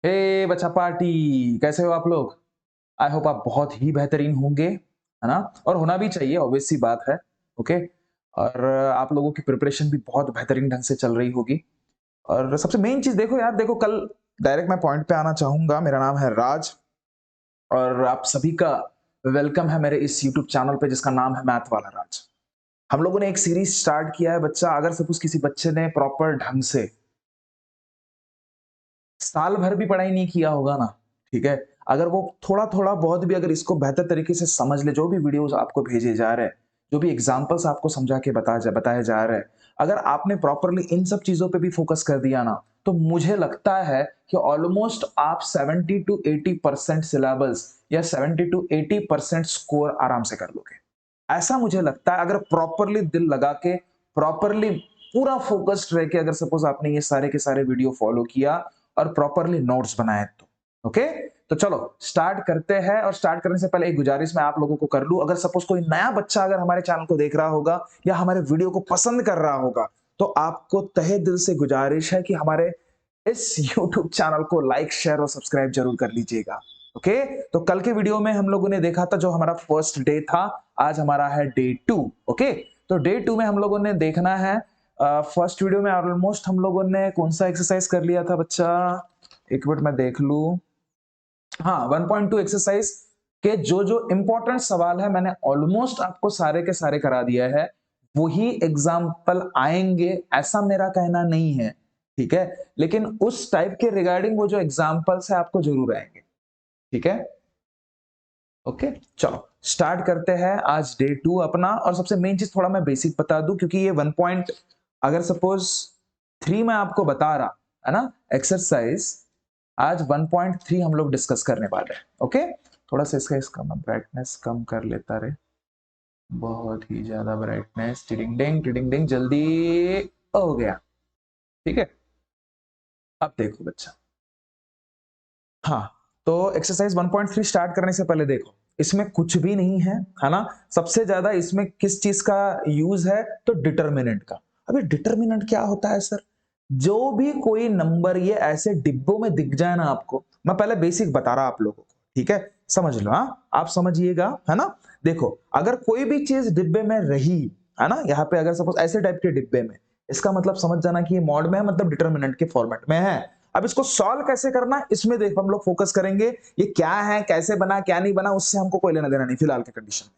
हे बच्चा पार्टी, कैसे हो आप लोग? आई होप आप बहुत ही बेहतरीन होंगे, है ना? और होना भी चाहिए, ऑब्वियस सी बात है, ओके? और आप लोगों की प्रिपरेशन भी बहुत बेहतरीन ढंग से चल रही होगी। और सबसे मेन चीज़ देखो यार, देखो कल डायरेक्ट मैं पॉइंट पे आना चाहूँगा। मेरा नाम है राज और आप सभी का वेलकम है मेरे इस यूट्यूब चैनल पे जिसका नाम है मैथ वाला राज। हम लोगों ने एक सीरीज़ स्टार्ट किया है बच्चा, अगर सपोज़ किसी बच्चे ने प्रॉपर ढंग से साल भर भी पढ़ाई नहीं किया होगा ना, ठीक है? अगर वो थोड़ा-थोड़ा बहुत भी अगर इसको बेहतर तरीके से समझ ले, जो भी वीडियोज़ आपको भेजे जा रहे हैं, जो भी एग्ज़ाम्पल्स आपको समझा के बताए जा रहे हैं, अगर आपने प्रॉपरली इन सब चीज़ों पे भी फ़ोकस कर दिया ना, तो मुझे लगता है कि ऑलमोस्ट आप 70 टू 80% सिलेबस या 70 टू 80% स्कोर आराम से कर लोगे। ऐसा मुझे लगता है अगर प्रॉपरली दिल लगा के, प्रॉपरली पूरा फ़ोकस्ड रह के अगर सपोज़ आपने ये सारे के सारे वीडियो फ़ॉलो किया और प्रॉपरली नोट्स बनाए तो, ओके? तो चलो स्टार्ट करते हैं और स्टार्ट करने से पहले एक गुजारिश मैं आप लोगों को कर लूँ, अगर सपोज़ कोई नया बच्चा अगर हमारे चैनल को देख रहा होगा या हमारे वीडियो को पसंद कर रहा होगा, तो आपको तहे दिल से गुजारिश है कि हमारे इस यूट्यूब चैनल को लाइक, शेयर और सब्सक्राइब ज़रूर कर लीजिएगा, ओके? तो कल के वीडियो में हम लोगों ने देखा था जो हमारा फर्स्ट डे था, आज हमारा है डे 2, ओके? तो डे 2 में हम लोगों ने देखना है फर्स्ट वीडियो में ऑलमोस्ट हम लोगों ने कौन-सा एक्सरसाइज कर लिया था बच्चा? एक मिनट मैं देख लूँ। हाँ, 1.2 एक्सरसाइज के जो-जो इम्पोर्टेंट सवाल है मैंने ऑलमोस्ट आपको सारे के सारे करा दिया है। वही एग्ज़ाम्पल आएँगे ऐसा मेरा कहना नहीं है, ठीक है? लेकिन उस टाइप के रिगार्डिंग वो जो एग्ज़ाम्पल्स हैं आपको ज़रूर आएँगे, ठीक है? ओके, चलो स्टार्ट करते हैं आज डे 2 अपना और सबसे मेन चीज़ थोड़ा मैं बेसिक बता दूँ क्योंकि ये 1 पॉइंट अगर सपोज़ 3 मैं आपको बता रहा, है ना? एक्सरसाइज़ आज 1.3 हम लोग डिस्कस करने वाले हैं, ओके? थोड़ा-सा इसका मैं ब्राइटनेस कम कर लेता रे, बहुत ही ज़्यादा ब्राइटनेस टिडिंग-डिंग, टिडिंग-डिंग जल्दी हो गया, ठीक है? अब देखो बच्चा हाँ, तो एक्सरसाइज 1.3 स्टार्ट करने से पहले देखो, इसमें कुछ भी नहीं है ना? सबसे ज़्यादा इसमें किस चीज़ का यूज़ है? तो डिटर्मिनेंट का। अबे डिटर्मिनेंट क्या होता है सर? जो भी कोई नंबर ये ऐसे डिब्बों में दिख जाए ना आपको, मैं पहले बेसिक बता रहा आप लोगों को, ठीक है? समझ लो हाँ, आप समझिएगा, है ना? देखो, अगर कोई भी चीज़ डिब्बे में रही, है ना? यहाँ पे अगर सपोज़ ऐसे टाइप के डिब्बे में, इसका मतलब समझ जाना कि ये मॉड में है मतलब डिटर्मिनेंट के फॉर्मेट में है। अब इसको सॉल्व कैसे करना है इसमें देखो हम लोग फोकस करेंगे ये क्या है कैसे बना क्या नहीं बना उससे हमको कोई लेना देना नहीं फिलहाल के कंडीशन में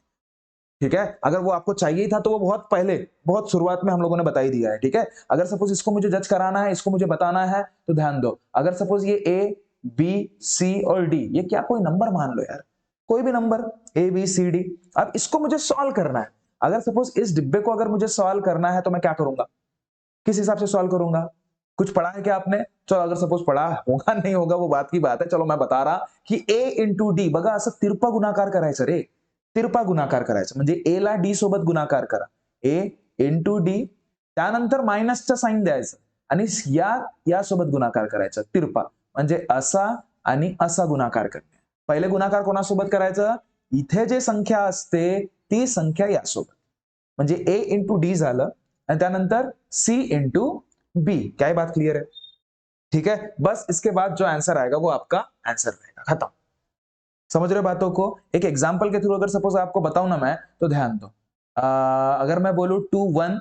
ठीक है अगर वो आपको चाहिए था तो वो बहुत पहले बहुत शुरुआत में हम लोगों ने बता ही दिया है ठीक है अगर सपोज इसको मुझे जज कराना है इसको मुझे बताना है तो ध्यान दो अगर सपोज ये ए बी सी और डी ये क्या कोई नंबर मान लो यार कोई भी number A B C D अब इसको मुझे सॉल्व करना है अगर सपोज इस डिब्बे को अगर मुझे सॉल्व करना है तो मैं क्या करूंगा किस हिसाब से सॉल्व करूंगा कुछ पढ़ा है क्या आपने चलो अगर सपोज पढ़ा होगा नहीं होगा वो बात की बात है चलो मैं बता रहा की ए इंटू डी बघा असं तिरपा गुणाकार करायचं रे तिरपा गुणाकार करायचं म्हणजे ए ला डी सोबत गुणाकार करा ए इंटू डी त्यानंतर मायनसचा साइन द्यायचं आणि या सोबत गुणाकार करायचा तिरपा म्हणजे असा आणि असा गुणाकार करणे पहिले गुणाकार कोणासोबत करायचं इथे जे संख्या असते ती संख्या यासोबत म्हणजे ए इंटू डी झालं आणि त्यानंतर सी इंटू बी क्या ये बात क्लियर है ठीक है बस इसके बाद जो आंसर आएगा वो आपका आंसर रहेगा खत्म समझ रहे हो बातों को एक एग्जांपल के थ्रू अगर सपोज आपको बताऊं ना मैं तो ध्यान दो अगर मैं बोलूं 2 1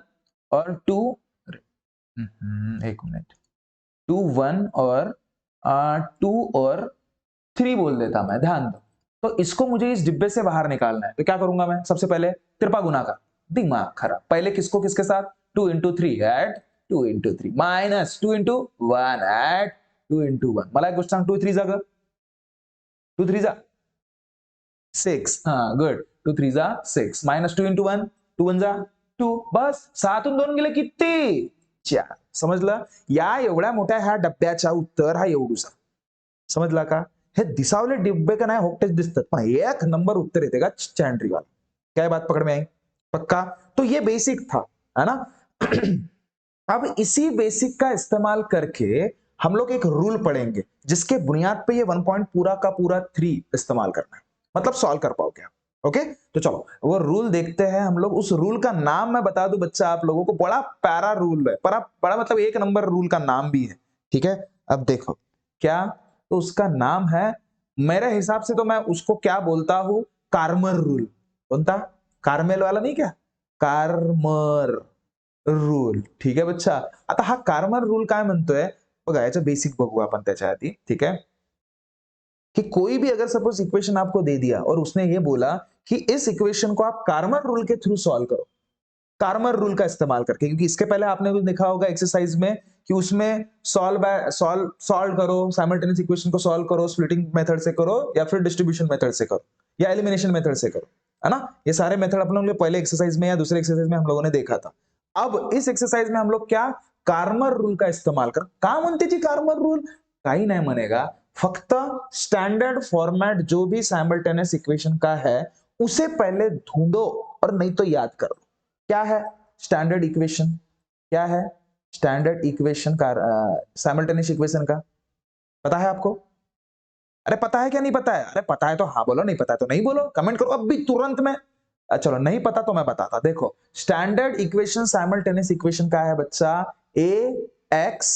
और 2 एक मिनट 2 1 और 2 और 3 बोल देता मैं ध्यान दो तो इसको मुझे इस डिब्बे से बाहर निकालना है तो क्या करूंगा मैं सबसे पहले तिरपा गुना का दिमाग खराब पहले किसको किसके साथ 2 into 3 at 2 into 3 minus 2 into 1 at 2 into 1 मला एक गोष्ट सांग 2 3 जा 2 3 जा 6 हाँ गुड 2 3 जा 6 माइनस 2 into 1 2 1 जा 2 बस 7 2 गेले किती 4 समजलं या एवढ्या मोठ्या ह्या डब्याचा उत्तर हा एवढूसा समजला का हे दिसावले डिब्बे का नाही होकटेच दिसतात पण एक नंबर उत्तर येते का चैंट्री वाला क्या बात पकड़ में आई पक्का तो ये बेसिक था है ना अब इसी बेसिक का इस्तेमाल करके हम लोग एक रूल पढ़ेंगे जिसके बुनियाद पे ये 1 पॉइंट पूरा का पूरा 3 इस्तेमाल करना है मतलब सॉल्व कर पाओगे आप ओके तो चलो वो रूल देखते हैं हम लोग उस रूल का नाम मैं बता दूं बच्चा आप लोगों को बड़ा प्यारा रूल है बड़ा बड़ा मतलब एक नंबर रूल का नाम भी है ठीक है अब देखो क्या तो उसका नाम है, मेरे हिसाब से तो मैं उसको क्या बोलता हूं, कार्मर रूल। कौन था? कार्मेल वाला नहीं क्या, कार्मर रूल। ठीक आहे बच्चा. आता हा कार्मर रूल काय म्हणतोय बघा, याचं बेसिक बघू आपण त्याच्या आधी. ठीक है, कि कोई भी अगर सपोज इक्वेशन आपको दे दिया और उसने ये बोला कि इस इक्वेशन को आप कार्मर रूल के थ्रू सॉल्व करो, कार्मर रूल का इस्तेमाल करके, क्योंकि इसके पहले आपने कुछ देखा होगा एक्सरसाइज में कि उसमें सॉल्व करो, साइमल्टेनियस इक्वेशन को सॉल्व करो, स्प्लिटिंग मेथड से करो या फिर डिस्ट्रीब्यूशन मेथड से करो या एलिमिनेशन मेथड से करो, है ना. ये सारे मेथड अपन लोगों ने पहले एक्सरसाइज में या दूसरे एक्सरसाइज में हम लोगों ने देखा था. अब इस एक्सरसाइज में हम लोग क्या, कार्मर रूल का इस्तेमाल कर. का म्हणते जी कार्मर रूल, काही नाही म्हणेगा, फक्त स्टैंडर्ड फॉर्मेट जो भी साइमल्टेनियस इक्वेशन का है उसे पहले ढूंढो और नहीं तो याद करो. क्या है स्टैंडर्ड इक्वेशन, क्या है स्टैंडर्ड इक्वेशन का, साइमल्टेनियस इक्वेशन का पता है आपको? अरे पता है क्या नहीं पता है? अरे पता है तो हाँ बोलो, नहीं पता है तो नहीं बोलो, कमेंट करो अभी तुरंत में. चलो नहीं पता तो मैं बताता. देखो स्टैंडर्ड इक्वेशन साइमल्टेनियस इक्वेशन का है बच्चा, A X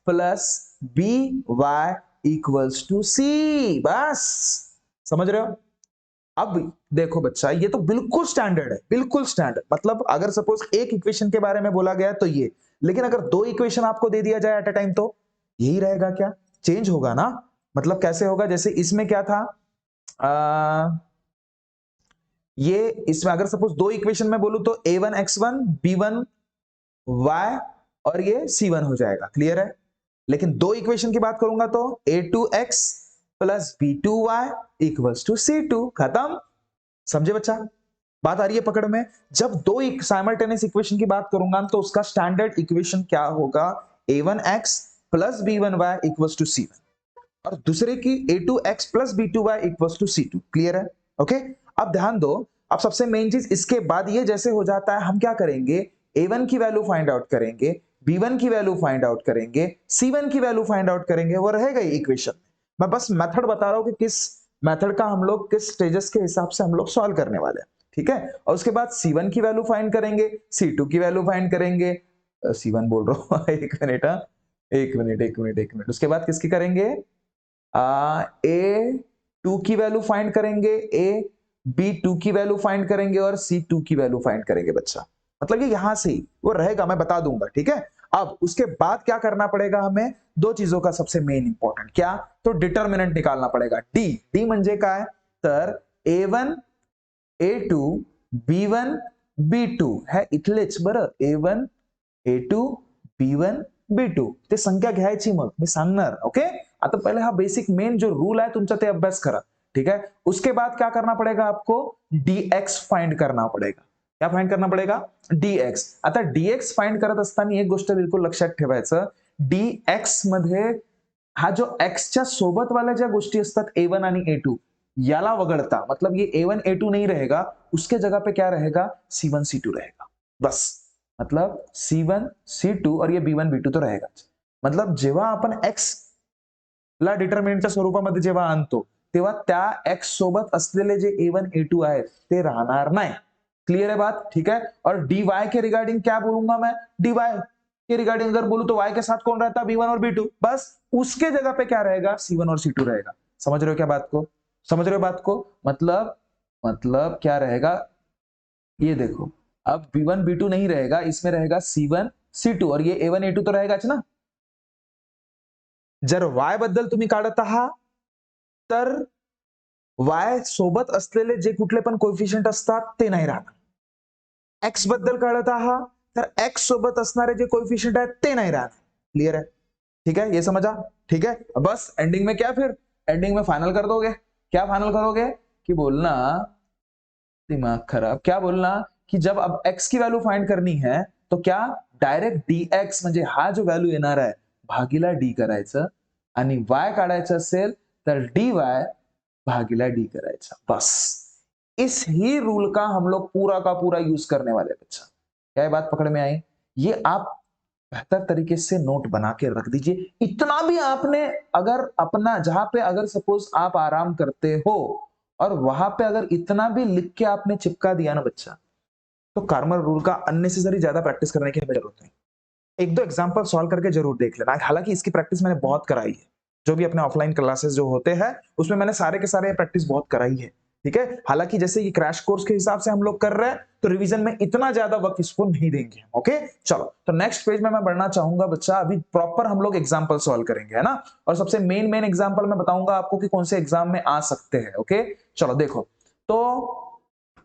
plus B Y equals to C. बस समझ रहे हो? अब देखो बच्चा, ये तो बिल्कुल स्टैंडर्ड है, बिल्कुल स्टैंडर्ड. मतलब अगर सपोज एक इक्वेशन के बारे में बोला गया तो ये, लेकिन अगर दो इक्वेशन आपको दे दिया जाए एट अ टाइम तो यही रहेगा क्या? चेंज होगा ना. मतलब कैसे होगा, जैसे इसमें क्या था, ये इसमें अगर सपोज दो इक्वेशन में बोलूं तो a1x1 b1y और ये c1 हो जाएगा. क्लियर है? लेकिन दो इक्वेशन की बात करूंगा तो a2x plus b2y equals to c2. खत्म. समझे बच्चा? बात आ रही है पकड़ में? जब दो साइमल्टेनियस इक्वेशन की बात करूंगा तो उसका स्टैंडर्ड इक्वेशन क्या होगा, a1x plus b1y equals to c1 और दूसरे की a2x plus b2y equals to c2. Clear है? ओके. अब ध्यान दो, अब सबसे मेन चीज इसके बाद ये जैसे हो जाता है, हम क्या करेंगे, a1 की वैल्यू फाइंड आउट करेंगे, b1 की वैल्यू फाइंड आउट करेंगे, c1 की वैल्यू फाइंड आउट करेंगे, वो रहेगा इक्वेशन. मैं बस मेथड बता रहा हूं कि किस मेथड का हम लोग किस स्टेजेस के हिसाब से हम लोग सॉल्व करने वाले हैं. ठीक है? और उसके बाद c1 की वैल्यू फाइंड करेंगे, c2 की वैल्यू फाइंड करेंगे, c1 बोल रहा हूं एक मिनट, एक मिनट. उसके बाद किसकी करेंगे, ए टू की वैल्यू फाइंड करेंगे, ए बी टू की वैल्यू फाइंड करेंगे और सी टू की वैल्यू फाइंड करेंगे बच्चा. मतलब ये यहां से ही वो रहेगा, मैं बता दूंगा. ठीक है? अब उसके बाद क्या करना पड़ेगा हमें, दो चीजों का सबसे मेन इंपॉर्टेंट क्या, तो डिटर्मिनेंट निकालना पड़ेगा. डी, डी म्हणजे काय, तर a1 a2 b1 b2 है इथलेच बरं, a1 a2 b1 b2 ते संख्या घ्यायची, मग मी सांगणार. ओके. आता पहले हा बेसिक मेन जो रूल आहे तुमचा ते अभ्यास करा. ठीक है? उसके बाद क्या करना पड़ेगा आपको, dx फाइंड करना पड़ेगा. क्या फाइंड करना पड़ेगा, dx. आता dx फाइंड करत असताना एक गोष्ट बिलकुल लक्षात ठेवायचं, dx मध्ये हा जो x च्या सोबत वाल्या ज्या गोष्टी असतात a1 आणि a2 याला वगळता, मतलब ये a1 a2 नहीं रहेगा, उसके जगह पे क्या रहेगा, c1 c2 रहेगा. बस. मतलब c1 c2 और ये b1 b2 तो रहेगा. मतलब जेव्हा आपण x ला डिटर्मिनंटच्या स्वरूपामध्ये जेव्हा आणतो तेव्हा त्या x सोबत असलेले जे a1 a2 आहेत ते राहणार नाही. क्लियर है बात? ठीक है? और dy के रिगार्डिंग क्या बोलूंगा मैं, dy के रिगार्डिंग अगर बोलूं तो y के साथ कौन रहता है, b1 और b2. बस उसके जगह पे क्या रहेगा, c1 और c2 रहेगा. समझ रहे हो क्या बात को, समझ रहे हो बात को? मतलब क्या रहेगा, ये देखो, अब b1 b2 नहीं रहेगा, इसमें रहेगा c1 c2 और ये a1 a2 तो रहेगाच ना. जर y बद्दल तुम्ही काढत आहात तर y सोबत असलेले जे कुठले पण कोएफिशिएंट असतात ते नाही राहणार. x बद्दल काढत आहात तर x सोबत असणारे जे कोएफिशिएंट आहेत ते नाही राहणार. क्लियर है? ठीक है? ये समझा? ठीक है? बस एंडिंग में क्या, फिर एंडिंग में फाइनल कर दोगे. क्या फाइनल करोगे कि बोलना, दिमाग खराब, क्या बोलना कि जब अब x की वैल्यू फाइंड करनी है तो क्या, डायरेक्ट dx म्हणजे हा जो वैल्यू येणार आहे भागीला d करायचं आणि y काढायचं असेल तर dy भागीला d करायचा. बस इस ही रूल का हम लोग पूरा का पूरा यूज करने वाले बच्चा. क्या ये बात पकड़ में आई? ये आप बेहतर तरीके से नोट बना के रख दीजिए. इतना भी आपने अगर अपना, जहां पे अगर सपोज आप आराम करते हो और वहां पे अगर इतना भी लिख के आपने चिपका दिया ना बच्चा, तो कार्मर रूल का अननेसेसरी ज्यादा प्रैक्टिस करने की हमें जरूरत नहीं. एक दो एग्जांपल सॉल्व करके जरूर देख लेना. हालांकि इसकी प्रैक्टिस मैंने बहुत कराई है. जो भी अपने ऑफलाइन क्लासेस जो होते हैं उसमें मैंने सारे के सारे प्रैक्टिस बहुत कराई है, ठीक है। हालांकि जैसे ये क्रैश कोर्स के हिसाब से हम लोग कर रहे हैं तो रिवीजन में इतना ज्यादा वक्त इसको नहीं देंगे, ओके। चलो तो नेक्स्ट पेज में मैं बढ़ना चाहूंगा बच्चा, अभी प्रॉपर हम लोग एग्जांपल सॉल्व करेंगे, है ना। और सबसे मेन एग्जांपल मैं बताऊंगा आपको कि कौन से एग्जाम में आ सकते हैं, ओके। चलो देखो, तो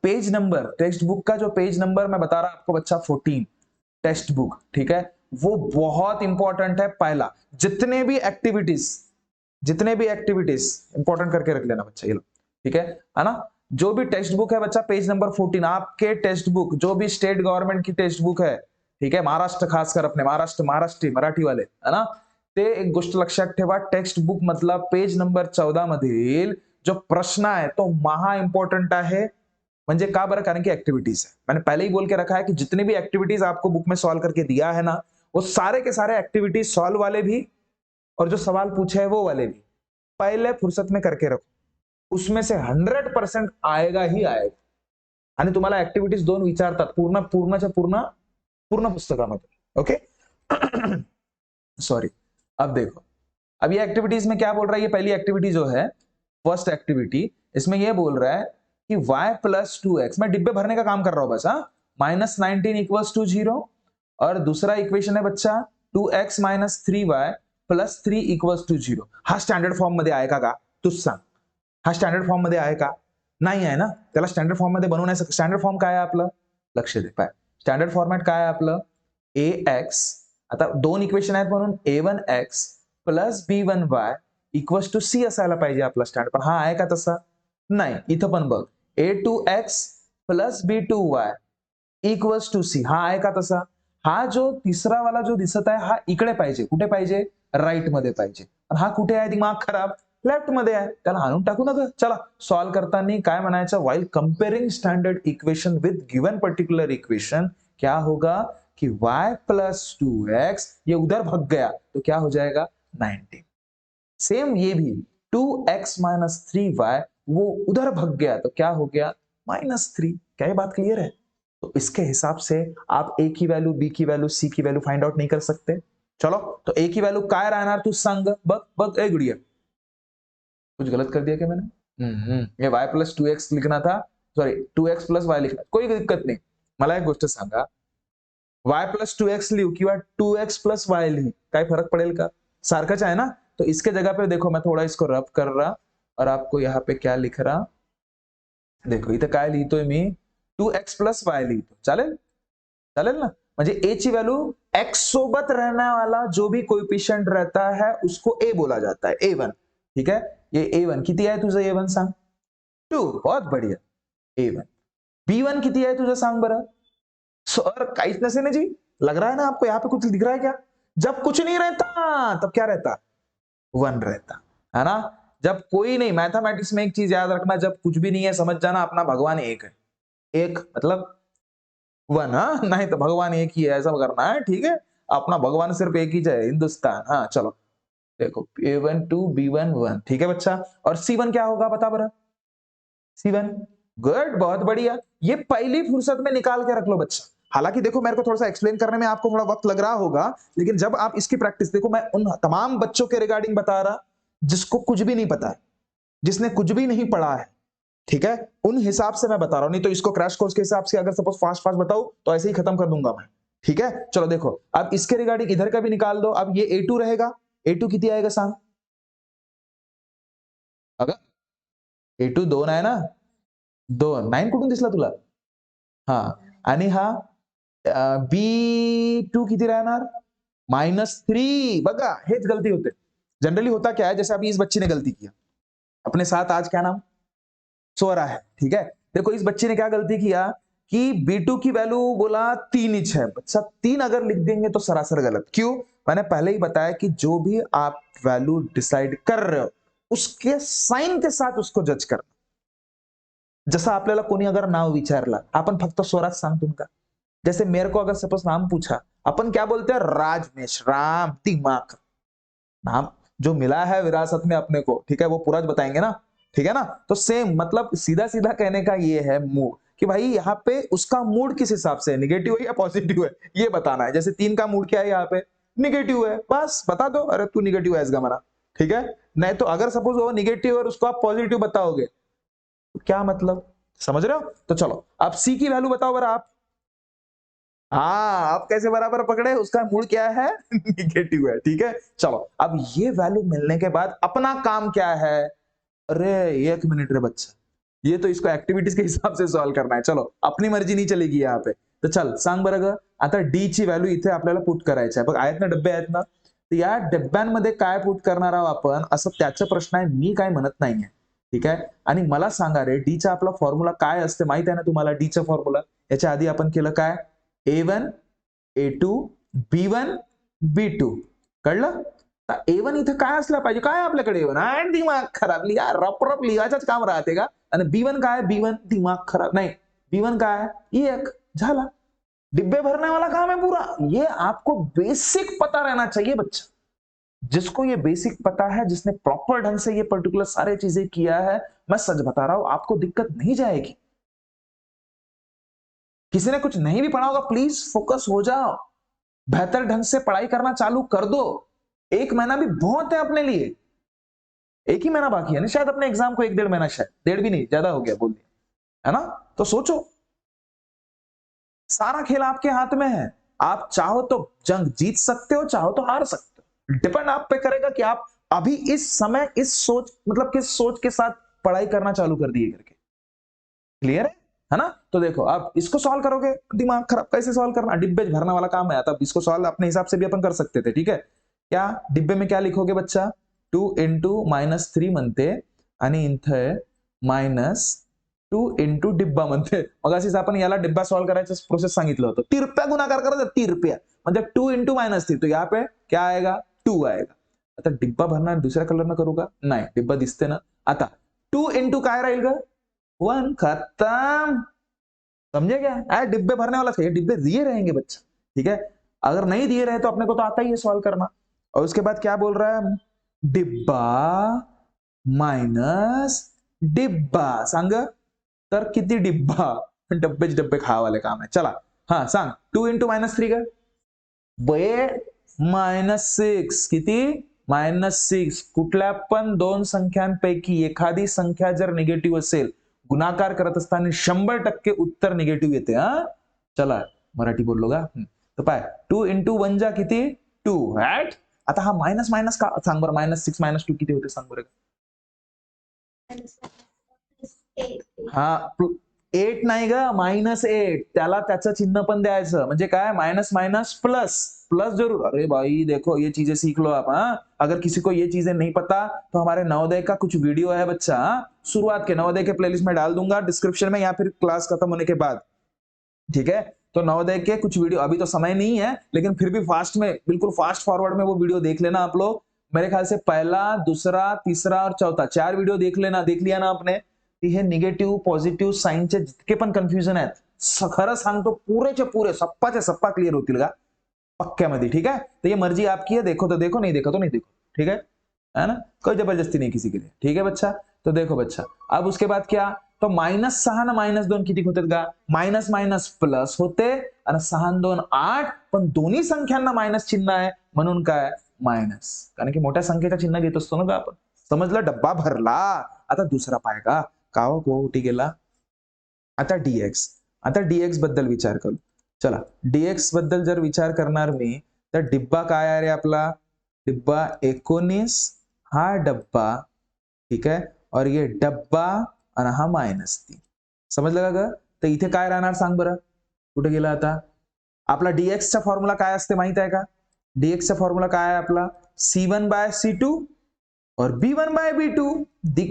पेज नंबर, टेक्स्ट बुक का जो पेज नंबर मैं बता रहा आपको बच्चा 14 टेक्स्ट बुक, ठीक है, वो बहुत इंपॉर्टेंट है। पहला, जितने भी एक्टिविटीज इंपॉर्टेंट करके रख लेना बच्चा, ये लो, ठीक है ना। जो भी टेक्स्ट बुक है बच्चा पेज नंबर 14, आपके टेक्स्ट बुक जो भी स्टेट गवर्नमेंट की टेक्स्ट बुक है, ठीक है, महाराष्ट्र, खासकर अपने महाराष्ट्र मराठी वाले, है ना, ते एक गोष्ट लक्षात ठेवा, टेक्स्ट बुक मतलब पेज नंबर 14 मधील जो प्रश्न आहे तो महा इंपॉर्टंट आहे। म्हणजे का बरं, कारण की एक्टिविटीज है, मैंने पहले ही बोल के रखा है कि जितनी भी एक्टिविटीज आपको बुक में सॉल्व करके दिया है ना, वो सारे के सारे एक्टिविटीज सॉल्व वाले भी और जो सवाल पूछे है वो वाले भी पहले फुर्सत में करके रखो, उसमें से 100% आएगा ही आएगा। आणि तुम्हाला ऍक्टिव्हिटीज 2 विचारतात पूर्णच्या पूर्ण पुस्तकामध्ये, ओके। सॉरी, अब देखो, अब ये एक्टिविटीज में क्या बोल रहा है, ये पहली एक्टिविटी जो है फर्स्ट एक्टिविटी, इसमें ये बोल रहा है कि y प्लस 2x, मैं डिब्बे भरने का काम कर रहा हूं बस, -19 इक्वल्स टू 0, और दूसरा इक्वेशन है बच्चा 2x minus 3y plus 3 equals to 0। हा स्टँडर्ड फॉर्म मध्ये आहे का तूच सांग, हा स्टँडर्ड फॉर्म मध्ये आहे का, नाही आहे ना, त्याला स्टँडर्ड फॉर्म मध्ये बनवू नाही शकत। स्टँडर्ड फॉर्म काय आहे आपलं, लक्ष दे, पाय स्टँडर्ड फॉर्मॅट काय आहे आपलं, ax, आता दोन इक्वेशन आहेत म्हणून a1x plus b1y equals to c असायला पाहिजे आपला स्टँडर्ड, पण हा आहे का तसा, नाही। इथं पण बघ a2x plus b2y equals to c, हा आहे का तसा, हा जो तिसरा वाला जो दिसत आहे हा इकडे पाहिजे, कुठे पाहिजे, राईट मध्ये पाहिजे, हा कुठे आहे दिमाग खराब, लेफ्ट मध्ये आहे, त्याला आणून टाकू नका। चला सॉल्व करताना काय म्हणायचं, while comparing standard equation with given particular equation क्या होगा कि y प्लस 2x ये उधर भाग गया तो क्या हो जाएगा 19। सेम ये भी 2x माइनस 3y वो उधर भाग गया तो क्या हो गया -3। क्या ये बात क्लियर है? तो इसके हिसाब से आप a की वैल्यू, b की वैल्यू, c की वैल्यू फाइंड आउट नहीं कर सकते। चलो तो a की वैल्यू काय राहणार तू सांग, बघ बघ ए गुड़िया, कुछ गलत कर दिया क्या मैंने? ये y प्लस 2x लिखना था, सॉरी 2x प्लस y लिखना, कोई दिक्कत नहीं। मला एक गोष्ट सांगा, y प्लस 2x लिहू किंवा 2x प्लस y लिहू, काय फरक पड़ेल का, सारखाच आहे ना। तो इसके जगह पे देखो मैं थोड़ा इसको रब कर रहा और आपको यहाँ पे क्या लिख रहा, देखो इथं काय लिहितोय मी 2x प्लस y लिहितो, चालेल चालेल ना। म्हणजे a ची वैल्यू x सोबत रहने वाला जो भी कोएफिशिएंट रहता है उसको a बोला जाता है, a1, ठीक है। ये a1 किती आहे तुझं, a1 सांग, 2, बहुत बढ़िया, a1। b1 किती आहे तुझं सांग बरं, सर काइस नसे ना जी, लग रहा है ना आपको यहाँ पे कुछ दिख रहा है क्या, जब कुछ नहीं रहता तब क्या रहता, 1 रहता है ना। जब कोई नहीं, मैथमेटिक्स में एक चीज याद रखना, जब कुछ भी नहीं है समझ जाना अपना भगवान एक है, एक मतलब 1, हाँ, नहीं तो भगवान एक ही है ऐसा करना है, ठीक है। अपना भगवान सिर्फ एक ही है, हिंदुस्तान। हाँ चलो देखो a1 2 b1 1, ठीक है बच्चा, और c1 क्या होगा बता बरा, c1, गुड, बहुत बढ़िया। ये पहली फुर्सत में निकाल के रख लो बच्चा। हालांकि देखो मेरे को थोड़ा सा एक्सप्लेन करने में आपको थोड़ा वक्त लग रहा होगा, लेकिन जब आप इसकी प्रैक्टिस देखो, मैं उन तमाम बच्चों के रिगार्डिंग बता रहा जिसको कुछ भी नहीं पता है, जिसने कुछ भी नहीं पढ़ा है, ठीक है, उन हिसाब से मैं बता रहा हूं। नहीं तो इसको क्रैश कोर्स के हिसाब से अगर सपोज फास्ट फास्ट बताऊं तो ऐसे ही खत्म कर दूंगा मैं, ठीक है। चलो देखो अब इसके रिगार्डिंग इधर का भी निकाल दो। अब ये a2 रहेगा, a2 किती आएगा सांग, अगं a2 2 आहे ना, 2, 9 कुठून दिसला तुला, हा, आणि हा b2 किती राहणार -3। बघा हेच गलती होते जनरली, होता क्या है, जैसे अभी इस बच्ची ने गलती किया अपने साथ, आज क्या नाम, स्वरा है, ठीक है। देखो इस बच्चे ने क्या गलती किया कि b2 की वैल्यू बोला 3 इंच है, बच्चा 3 अगर लिख देंगे तो सरासर गलत, क्यों, मैंने पहले ही बताया कि जो भी आप वैल्यू डिसाइड कर रहे हो उसके साइन के साथ उसको जज करना। जसं आपल्याला कोणी अगर नाव विचारला आपण फक्त स्वराज सांगतो का, जैसे मेरे को अगर सपोज नाम पूछा अपन क्या बोलते हैं, राजमेश, राम, दिमाग, नाम जो मिला है विरासत में अपने को, ठीक है, वो पूरा बताएंगे ना, ठीक है ना। तो सेम मतलब सीधा सीधा कहने का ये है मूड कि भाई यहाँ पे उसका मूड किस हिसाब से, निगेटिव है या पॉजिटिव है ये बताना है। जैसे 3 का मूड क्या है यहाँ पे, निगेटिव है, बस बता दो, अरे तू निगेटिव है इसका मना, ठीक है, नहीं तो अगर सपोज वो निगेटिव और उसको आप पॉजिटिव बताओगे तो क्या मतलब, समझ रहे हो? तो चलो अब सी की वैल्यू बताओ बरा आप। हाँ, आप कैसे बराबर पकड़े, उसका मूल क्या है निगेटिव है, ठीक है। चलो अब ये वैल्यू मिलने के बाद अपना काम क्या है, अरे 1 मिनट रे बच्चा, ये तो इसको एक्टिविटीज के हिसाब से सॉल्व करना है, चलो अपनी मर्जी नहीं चलेगी यहाँ पे। तो चल सांग बरं ग, आता डी ची व्हॅल्यू इथे आपल्याला पुट करायची आहे बघ, आहेत ना डब्बे आहेत ना, तर या डब्यांमध्ये काय पुट करणार आहोत आपण, असं त्याचा प्रश्न आहे, मी काय म्हणत नाहीये, ठीक आहे। आणि मला सांगा रे डी चा आपला फॉर्म्युला काय असते माहित आहे ना तुम्हाला, डी चा फॉर्म्युला याच्या आधी आपण केलं काय, A1 A2 B1 B2 कळलं। A1 इथं काय असलं पाहिजे, काय आपल्याकडे A1 आणि दिमाग खराब लिहा, रप लिहायचंच काम राहते का, आणि B1 काय, B1 दिमाग खराब नाही, B1 काय एक झाला, डिब्बे भरने वाला काम है पूरा। ये आपको बेसिक पता रहना चाहिए बच्चा, जिसको ये बेसिक पता है, जिसने प्रॉपर ढंग से ये पर्टिकुलर सारे चीजें किया है, मैं सच बता रहा हूं आपको दिक्कत नहीं जाएगी। किसी ने कुछ नहीं भी पढ़ा होगा प्लीज फोकस हो जाओ, बेहतर ढंग से पढ़ाई करना चालू कर दो, 1 महीना भी बहुत है अपने लिए, 1 ही महीना बाकी है ना शायद अपने एग्जाम को, 1-1.5 महीना, शायद 1.5 भी नहीं, ज्यादा हो गया बोल दिया है ना। तो सोचो, सारा खेल आपके हाथ में है, आप चाहो तो जंग जीत सकते हो, चाहो तो हार सकते हो, डिपेंड आप पे करेगा कि आप अभी इस समय इस सोच मतलब किस सोच के साथ पढ़ाई करना चालू कर दिए करके, क्लियर है ना। तो देखो आप इसको सॉल्व करोगे, दिमाग खराब, कैसे सॉल्व करना, डिब्बे भरना वाला काम है, तब इसको सॉल्व अपने हिसाब से भी अपन कर सकते थे, ठीक है। क्या डिब्बे में क्या लिखोगे बच्चा, 2 इंटू -3 म्हणते आणि इथे -2 इंटू डिब्बा म्हणते, मग अशीच आपण याला डिब्बा सॉल्व करायचं प्रोसेस सांगितलं होतं, तिरप्या गुणाकार करायचा, तिरप्या म्हणजे 2 इंटू -3, तो यहाँ पे क्या आएगा 2 आएगा। आता डिब्बा भरना दुसऱ्या कलर न करू का, नाही डिब्बा दिसते ना, आता 2 इंटू काय राहील ग 1, खत्म, समझे क्या, डिब्बे भरने वाला चाहिए, डिब्बे दिए रहेंगे बच्चा, ठीक है। अगर नहीं दिए रहे तो अपने को तो आता ही है सॉल्व करना। और उसके बाद क्या बोल रहा है, डिब्बा माइनस डिब्बा, सांग तर किती डिब्बा, डब्बेच डब्बे खावाले काम आहे, चला हा सांग 2 इंटू -3 का बे -6, किती -6, कुठल्या पण दोन संख्यांपैकी एखादी संख्या जर निगेटिव्ह असेल, गुणाकार करत असताना 100% उत्तर निगेटिव्ह येते, हा चला मराठी बोललो का, तर पाय 2 इंटू 1 जा किती 2, राइट। आता हा मायनस मायनस का सांग बरं, -6 -2 किती होते सांग बरं, हा 8 नाही ग, -8, त्याला त्याचं चिन्ह पण द्यायचं, म्हणजे काय माइनस माइनस प्लस, प्लस जरूर, अरे भाई देखो ये चीजें सीख लो आप, हाँ अगर किसी को ये चीजें नहीं पता तो हमारे नवोदय का कुछ वीडियो है बच्चा, शुरुआत के नवोदय के प्लेलिस्ट में डाल दूंगा डिस्क्रिप्शन में या फिर क्लास खत्म होने के बाद, ठीक है। तो नवोदय के कुछ वीडियो, अभी तो समय नहीं है लेकिन फिर भी फास्ट में, बिल्कुल फास्ट फॉरवर्ड में वो वीडियो देख लेना आप लोग, मेरे ख्याल से पहला दूसरा तीसरा और चौथा 4 वीडियो देख लेना, देख लिया ना आपने, हे निगेटिव्ह पॉझिटिव्ह साइनचे जितके पण कन्फ्युजन आहेत, खरं सांगतो पुरेचे पुरे सप्पाचे सप्पा क्लियर होतील का पक्क्यामध्ये, ठीक है। तो ये मर्जी आपकी है, देखो तो देखो, नहीं देखो तो नहीं देखो, ठीक है ना, कोई जबरदस्ती नहीं किसी के लिए, ठीक है बच्चा। तो देखो बच्चा अब उसके बाद क्या, तो -6 ना -2 किती होते का, मायनस मायनस प्लस होते, आणि 6 आणि 2 8, पण दोन्ही संख्यांना मायनस चिन्ह आहे म्हणून काय मायनस, कारण की मोठ्या संख्येचं चिन्ह घेत असतो ना आपण, समजलं, डब्बा भरला। आता दुसरा पाय का काव कुठे गेला, आता डीएक्स, आता डीएक्स बद्दल विचार करू, चला डीएक्स बद्दल जर विचार करणार मी, तर डिब्बा काय आहे रे आपला, डिब्बा 19, हा डब्बा, ठीक है, और ये डब्बा आणि हा -3, समजलं का ग। तर इथे काय राहणार सांग बरं, कुठे गेला आता आपला डीएक्स चा फॉर्म्युला काय असते माहित आहे का, डीएक्स चा फॉर्म्युला काय आहे आपला, C1/C2 और B1/B2,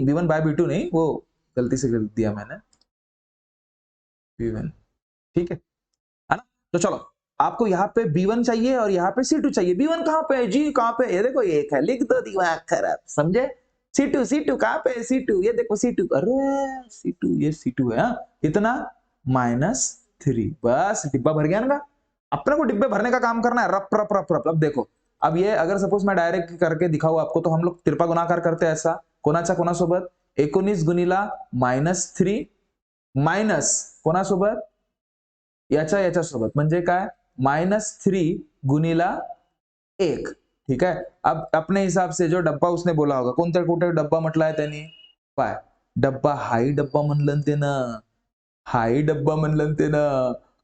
B1/B2 नहीं, वो गलती से गलत दिया मैंने, B1, ठीक है ना। तो चलो आपको यहाँ पे B1 चाहिए और यहाँ पे C2 चाहिए, B1 कहाँ पे है जी, कहाँ पे, ये देखो एक है, लिख दो दिमाग खराब, समझे, C2 कहाँ पे है, C2 ये देखो C2, अरे C2 ये C2 है, इतना -3, बस डिब्बा भर गया ना। अपने को डिब्बे भरने का काम करना है, रप रप रप रप। अब देखो, अब ये अगर सपोज मैं डायरेक्ट करके दिखाऊं आपको, तो हम लोग तिरपा गुणाकार करते हैं ऐसा, कोणाच्या कोणासोबत 19 गुणिला -3 मायनस कोणासोबत, याच्या याच्यासोबत, म्हणजे काय -3 गुणिला 1, ठीक आहे. अब अपने हिसाब से जो डब्बा उसने बोला होगा, कोणत्या कुठे डब्बा म्हटलाय त्यांनी? पाय डब्बा हाई डब्बा म्हणलं ते ना, हाई डब्बा म्हणलं ते ना,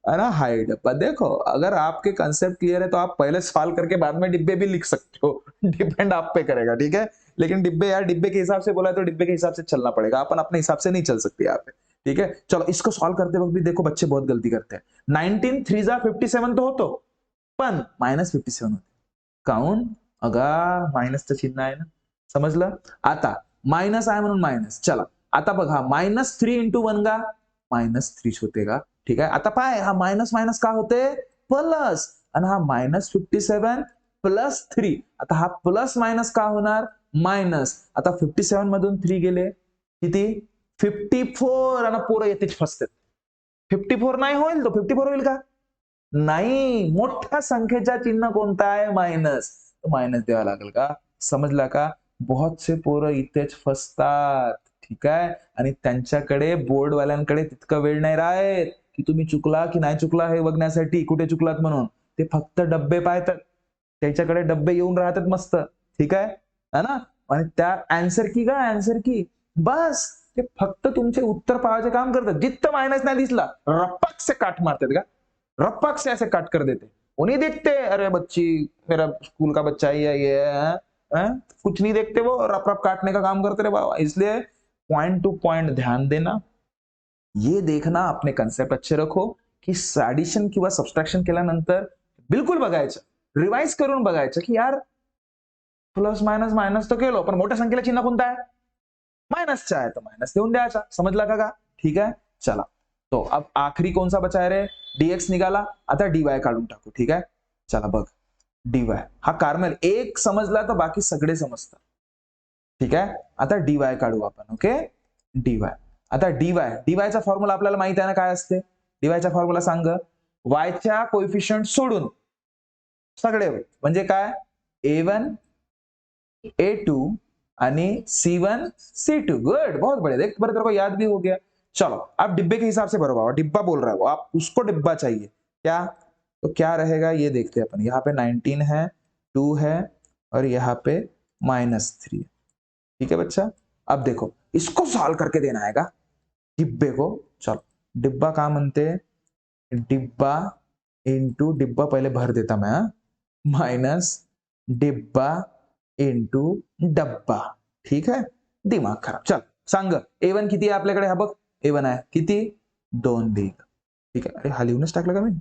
है ना, हाई डब्बा। देखो अगर आपके कंसेप्ट क्लियर है तो आप पहले सॉल्व करके बाद में डिब्बे भी लिख सकते हो। डिपेंड आप पे करेगा, ठीक है। लेकिन डिब्बे यार डिब्बे के हिसाब से बोला है तो डिब्बे के हिसाब से चलना पड़ेगा, अपन अपने हिसाब से नहीं चल सकते यहाँ पे, ठीक है। चलो इसको सॉल्व करते वक्त भी देखो बच्चे बहुत गलती करते हैं। 19 3 जा 57 तो होतो, पण -57 होते. काऊन? अगा मायनसचं चिन्ह आहे ना, समजलं? आता मायनस आहे म्हणून मायनस. चला आता बघा -3 इंटू 1 गा -3 होते का? ठीक आहे. आता पाय हा मायनस मायनस का होते? प्लस आणि हा -57 प्लस 3. आता हा प्लस मायनस का होणार? मायनस. आता 57 मधून 3 गेले किती? 54 आणि पोरं येथेच फसतात. 54 नाही होईल तो 54 होईल का? नाही. मोठ्या संख्येचा चिन्ह कोणता आहे? मायनस. मायनस द्यावा लागेल का? समजला का? बहुत से पोरं इथेच फसतात. ठीक आहे. आणि त्यांच्याकडे बोर्डवाल्यांकडे तितका वेळ नाही राहत, की तुम्ही चुकला की नाही चुकला हे बघण्यासाठी, कुठे चुकलात म्हणून. ते फक्त डब्बे पाहतात. त्याच्याकडे डब्बे येऊन राहतात मस्त. ठीक आहे? है ना? आणि त्या अँसर की का अँसर की बस ते फक्त तुमचे उत्तर पाहायचे काम करतात. जिथं मायनस नाही दिसला, रप्पाक से काट मारतात का? रप्पाक से ऐसे काट कर देते। उन्हें देखते अरे बच्ची मेरा स्कूल का बच्चा ही है ये है? कुछ नहीं देखते वो रप रप काटने का काम करते रे बाबा। इसलिए पॉइंट टू पॉइंट ध्यान देना, ये देखना, अपने कन्सेप्ट अच्छे रखो की ॲडिशन किंवा सबट्रॅक्शन केल्यानंतर बिलकुल बघायचं, रिवाइज करून बघायचं की यार प्लस मायनस मायनस तर केलो, पण मोठ्या संख्येला चिन्ह कोणता आहे? माइनसचा है तो माइनस देऊन द्यायचा. समजला का? ठीक है, चला. तो अब आखरी कौन सा बचा है रे? डीएक्स निघाला. आता डीवाय काढून टाकू. ठीक आहे, चला बघ. डीवाय हा कार्मेल एक समजला तर बाकी सगळे समजतात. ठीक आहे, आता डीवाय काढू आपण. Okay, dy. आता डीवाय डीवायचा फॉर्म्युला आपल्याला माहित आहे ना काय असते? डीवायचा फॉर्म्युला सांग. वायच्या कोएफिशियंट सोडून सगळे म्हणजे काय? A1 A2 आणि C1 C2. गुड, बहुत बढ़िया, देख तेरे को याद भी हो गया. चलो अब डिब्बे के हिसाब से भरो बाबा, डिब्बा बोल रहा है वो, आप उसको डिब्बा चाहिए क्या? तो क्या रहेगा ये देखते हैं अपन. यहाँ पे 19 है, 2 है और यहाँ पे -3 है. ठीक है बच्चा, अब देखो इसको सॉल्व करके देना आएगा डिब्बे को. चलो डिब्बा का म्हणते? डिब्बा इंटू डिब्बा पहले भर देता मैं, माइनस डिब्बा इंटू डब्बा. ठीक आहे, दिमाग खराब. चल सांग A1 किती आहे आपल्याकडे? हा बघ A1 आहे किती? 2 देईल. ठीक आहे, अरे हा लिहूनच टाकलं का मी?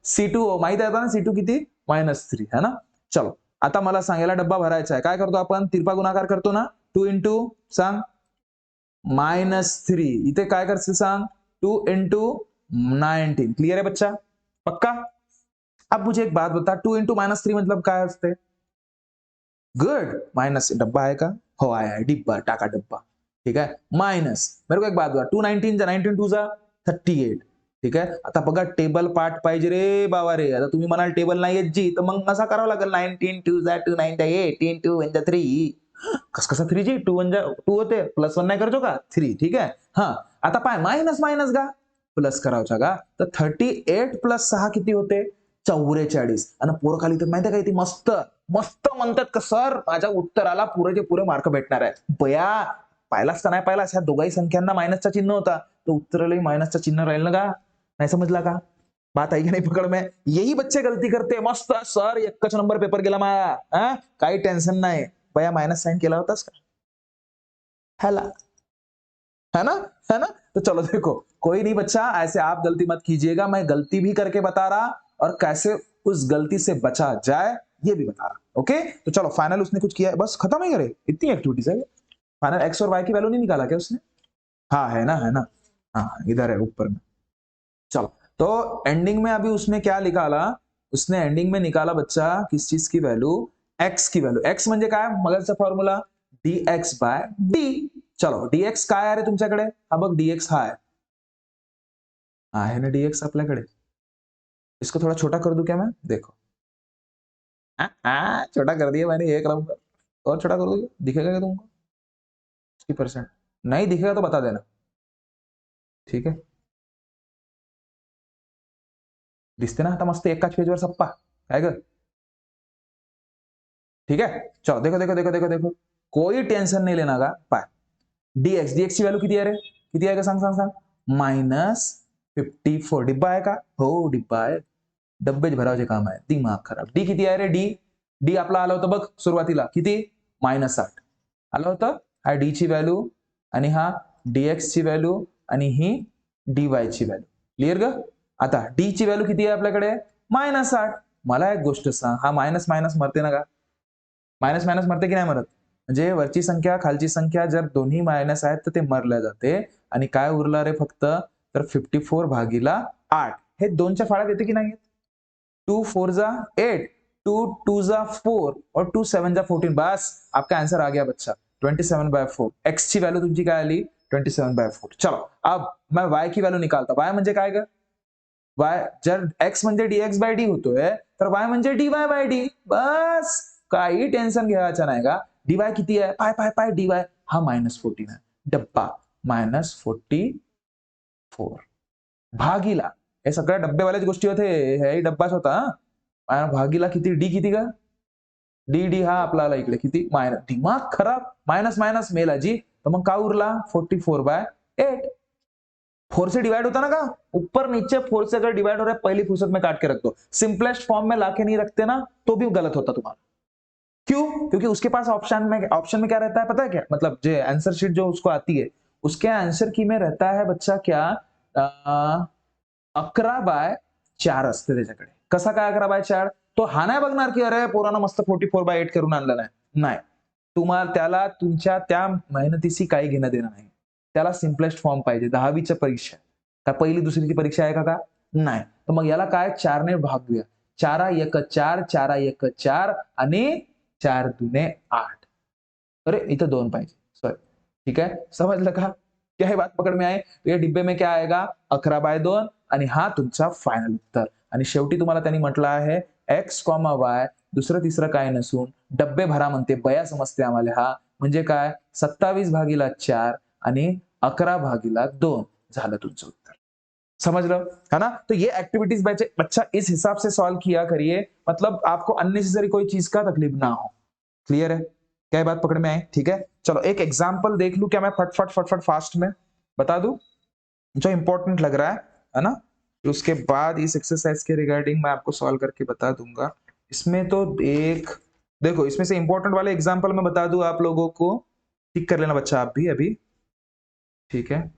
C2 माहित आहे ना, C2 किती? -3 है ना. चलो आता मला सांग, याला डब्बा भरायचा आहे. काय करतो आपण? तिरपा गुणाकार करतो ना. 2 इंटू सांग -3. इथे काय करशील सांग? 2 इंटू 19. क्लियर है बच्चा? पक्का? अब मुझे एक बात बता, 2 इंटू -3 मतलब काय असते? गुड, माइनस डब्बा आहे का? हो आहे, डिब्बा टाका डब्बा. ठीक आहे, माइनस. मेरे को एक बात बता, 19 2 जा 38. ठीक आहे, आता बघा टेबल पाठ पाहिजे रे बाबा रे. आता तुम्ही म्हणाल टेबल नाही येत जी, तर मग कसा करावं लागेल? 19 2 जा 2 9 जा 18 2 1 जा 3. कसा 3 जी? 2 1 जा 2 होते, प्लस 1 नाही करायचो का? 3. ठीक आहे, हा. आता पाय मायनस मायनस का प्लस करायचा का? तर 38 प्लस 6 किती होते? 44. आणि पोरं खाली तर माहिती आहे का, ती मस्त मस्त म्हणतात का सर माझ्या उत्तराला पुरेचे पुरे मार्क भेटणार आहे. बया पाहिलास का नाही पाहिलास? ह्या दोघाही संख्यांना मायनसचा चिन्ह होता, तो उत्तरालाही मायनसचा चिन्ह राहील ना का? नाही समजला का? बात आई की नाही पकड में? यही बच्चे गलती करते. मस्त सर एकच नंबर पेपर गेला माझा, काही टेन्शन नाही. बया माइनस साइन केला होतास का? ह्याला है ना, है ना. तो चलो देखो, कोई नहीं बच्चा, ऐसे आप गलती मत कीजिएगा. मैं गलती भी करके बता रहा और कैसे उस गलती से बचा जाए ये भी बता रहा. ओके, तो चलो फाइनल उसने कुछ किया है, बस खत्म ही करे. इतनी एक्टिविटीज है. फाइनल एक्स और वाई की वैल्यू नहीं निकाला क्या उसने? हाँ है ना, है ना. हाँ इधर है ऊपर में. चलो तो एंडिंग में अभी उसने क्या निकाला? उसने एंडिंग में निकाला बच्चा किस चीज की वैल्यू? एक्स की वैल्यू. एक्स म्हणजे काय? मगाचा फॉर्म्युला dx बाय d. चलो dx काय आहे रे तुमच्याकडे? हा बघ dx हा आहे ना dx आपल्याकडे. इसको थोड़ा छोटा कर दूं क्या मैं? देखो, छोटा कर दिया मैंने 1 नंबर. और छोटा कर दूं, दिखेगा क्या तुमको? 60%. नहीं दिखेगा तो बता देना. ठीक है, दिसते ना आता मस्त एकाच पेजवर सप्पा. काय ग? ठीक है, चलो देखो देखो देखो देखो देखो, कोई टेन्शन नाही लेना का. पाय dx ची व्हॅल्यू किती आहे रे, किती आहे का सांग सांग सांग. -54. डिब्बा आहे का, हो डिब्बा आहे. डब्बेच भरावचे काम आहे, दिमाग खराब. डी किती आहे रे, डी आपला आलं होतं बघ सुरुवातीला किती, -8 आलं होतं. हा डी ची व्हॅल्यू आणि हा dx ची व्हॅल्यू आणि ही dy ची व्हॅल्यू. क्लिअर ग. आता डी ची व्हॅल्यू किती आहे आपल्याकडे, -8. मला एक गोष्ट सांग, हा मायनस मायनस मरते ना का, मायनस मायनस मरते की नाही मरत. म्हणजे वरची संख्या खालची संख्या जर दोन्ही मायनस आहेत तर ते मरल्या जाते. आणि काय उरलं रे फक्त, तर 54 भागीला 8. हे 2च्या फाळ्यात येते की नाही, 2 4 जा 8, 2 2 जा 4 और 2 7 जा 14. बस आपका आंसर आ गया बच्चा, 27/4. एक्स की वैल्यू तुमची काय आली, 27/4. चलो अब मैं y की वैल्यू निकालता. y म्हणजे काय ग, y जर x म्हणजे dx by d होतोय तर y म्हणजे dy by d. बस काही टेन्शन घ्यायचं नाही का. dy किती आहे, पाय पाय पाय dy हा -14 आहे. डब्बा -44 भागीला, हे सगळ्या डब्बेवाल्याच गोष्टी होते, हे डब्बाच होता. भागीला किती, डी किती का, डी हा आपल्याला इकडे किती मायनस, दिमाग खराब, मायनस मायनस मेलाजी. तर मग काय उरला, 44/8. 4 से डिवाइड होता ना का, ऊपर नीचे 4 से अगर डिवाइड हो रहा है पहली फुर्सत में काट के रख दो. सिंपलेस्ट फॉर्म में लाके नहीं रखते ना तो भी गलत होता तुम्हारा. क्यों, क्योंकि उसके पास ऑप्शन में क्या रहता है पता है क्या, मतलब जो आंसर शीट जो उसको आती है उसके आंसर की में रहता है बच्चा क्या, 11/4 असते त्याच्याकडे. कसा काय 11/4, तो हा नाही बघणार की अरे पोरानं मस्त 44/8 करून आणलं नाही. तुम्हाला त्याला तुमच्या त्या मेहनतीशी काही घेणं देणं नाही. त्याला सिम्पलेस्ट फॉर्म पाहिजे. 10वीच्या परीक्षा का पहिली दुसरीची परीक्षा आहे का नाही. तर मग याला काय 4 ने भागूया. 4 4 4 4 आणि 4 दूने 8. अरे इथं 2 पाहिजे, सॉरी. ठीक है, समझलं का, क्या है बात पकड़ में आए. तो ये डिब्बे में क्या आएगा, 11/2 आणि हा तुमचा फायनल उत्तर. आणि शेवटी तुम्हाला त्यांनी म्हटलं आहे x, y दुसरं तिसरं काय नसून डब्बे भरा म्हणते, बया समजते आम्हाला हा. म्हणजे काय 27/4 आणि 11/2 झालं तुमचं उत्तर. समझ लो है ना. तो ये एक्टिविटीज बच्चा इस हिसाब से सॉल्व किया करिए, मतलब आपको अननेसेसरी कोई चीज का तकलीफ ना हो. क्लियर है, क्या बात पकड़ में आई. ठीक है, चलो एक एग्जाम्पल देख लू क्या, मैं फटफट फटफट फास्ट में बता दूं जो इंपॉर्टेंट लग रहा है ना. उसके बाद इस एक्सरसाइज के रिगार्डिंग मैं आपको सॉल्व करके बता दूंगा. इसमें तो एक देखो, इसमें से इंपॉर्टेंट वाले एग्जाम्पल मैं बता दूं आप लोगों को, टिक कर लेना बच्चा आप भी अभी. ठीक है,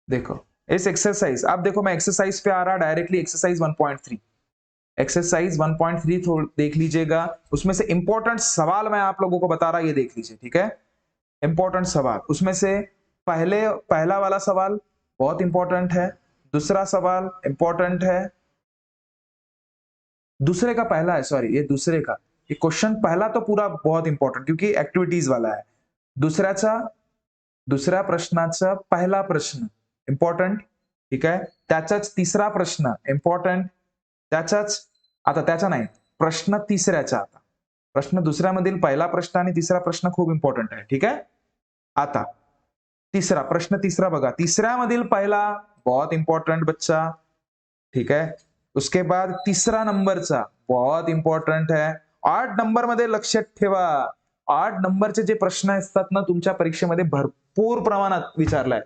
देखो इस एक्सरसाइज, आप देखो मैं एक्सरसाइज पे आ रहा डायरेक्टली. एक्सरसाइज 1.3, एक्सरसाइज 1.3 देख लीजिएगा. उसमें से इंपॉर्टेंट सवाल मैं आप लोगों को बता रहा, ये देख लीजिए. ठीक है, इंपॉर्टेंट सवाल उसमें से पहला वाला सवाल बहुत इंपॉर्टेंट है, दूसरा सवाल इंपॉर्टेंट है, दूसरे का पहला है, सॉरी ये दूसरे का. ये क्वेश्चन पहला तो पूरा बहुत इंपॉर्टेंट क्योंकि एक्टिविटीज वाला है. दुसऱ्या प्रश्नाचा पहिला प्रश्न इम्पॉर्टंट. ठीक आहे, त्याचाच तिसरा प्रश्न इम्पॉर्टंट. त्याचाच आता त्याचा नाही, प्रश्न तिसऱ्याचा. आता प्रश्न दुसऱ्यामधील पहिला प्रश्न आणि तिसरा प्रश्न खूप इम्पॉर्टंट आहे. ठीक आहे, आता तिसरा प्रश्न, तिसरा बघा, तिसऱ्यामधील पहिला बहुत इंपॉर्टेंट बच्चा. ठीक है, उसके बाद तीसरा नंबरचा बहुत इंपॉर्टंट है. 8 नंबर मध्ये लक्षात ठेवा, 8 नंबरचे जे प्रश्न असतात ना तुमच्या परीक्षेमध्ये भरपूर प्रमाणात विचारलाय.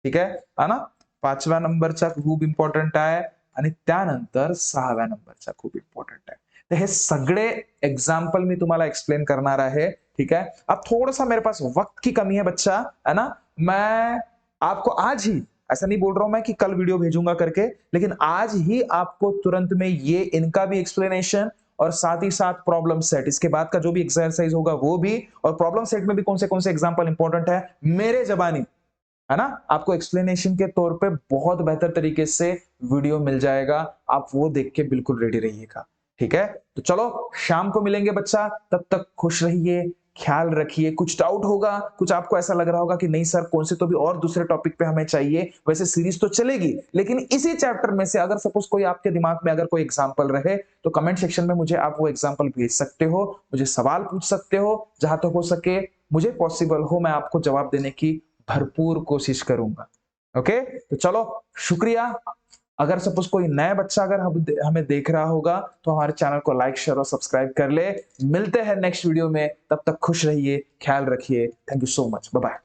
ठीक आहे हा ना. 5व्या नंबरचा खूप इम्पॉर्टंट आहे आणि त्यानंतर 6व्या नंबरचा खूप इम्पॉर्टंट आहे. तर हे सगळे एग्जाम्पल मी तुम्हाला एक्सप्लेन करणार आहे. ठीक है, अब थोड़ा सा मेरे पास वक्त की कमी है बच्चा, है ना. मैं आपको आज ही, ऐसा नहीं बोल रहा हूं मैं कि कल वीडियो भेजूंगा करके, लेकिन आज ही आपको तुरंत में ये इनका भी एक्सप्लेनेशन और साथ ही साथ प्रॉब्लम सेट, इसके बाद का जो भी एक्सरसाइज होगा वो भी, और प्रॉब्लम सेट में भी कौन से एग्जाम्पल इंपॉर्टेंट है मेरे जबानी, है ना, आपको एक्सप्लेनेशन के तौर पे बहुत बेहतर तरीके से वीडियो मिल जाएगा. आप वो देख के बिल्कुल रेडी रहिएगा. ठीक है, तो चलो शाम को मिलेंगे बच्चा, तब तक खुश रहिए, ख्याल रखिए. कुछ डाउट होगा, कुछ आपको ऐसा लग रहा होगा कि नहीं सर कौन से तो भी और दूसरे टॉपिक पे हमें चाहिए, वैसे सीरीज तो चलेगी लेकिन इसी चैप्टर में से अगर सपोज कोई आपके दिमाग में अगर कोई एग्जांपल रहे तो कमेंट सेक्शन में मुझे आप वो एग्जांपल भेज सकते हो, मुझे सवाल पूछ सकते हो. जहां तक हो सके, मुझे पॉसिबल हो, मैं आपको जवाब देने की भरपूर कोशिश करूंगा. ओके, तो चलो शुक्रिया. अगर सपोज कोई नया बच्चा अगर हमें देख रहा होगा तो हमारे चैनल को लाइक शेयर और सब्सक्राइब कर ले। मिलते हैं नेक्स्ट वीडियो में, तब तक खुश रहिए, ख्याल रखिए। Thank you so much, bye bye.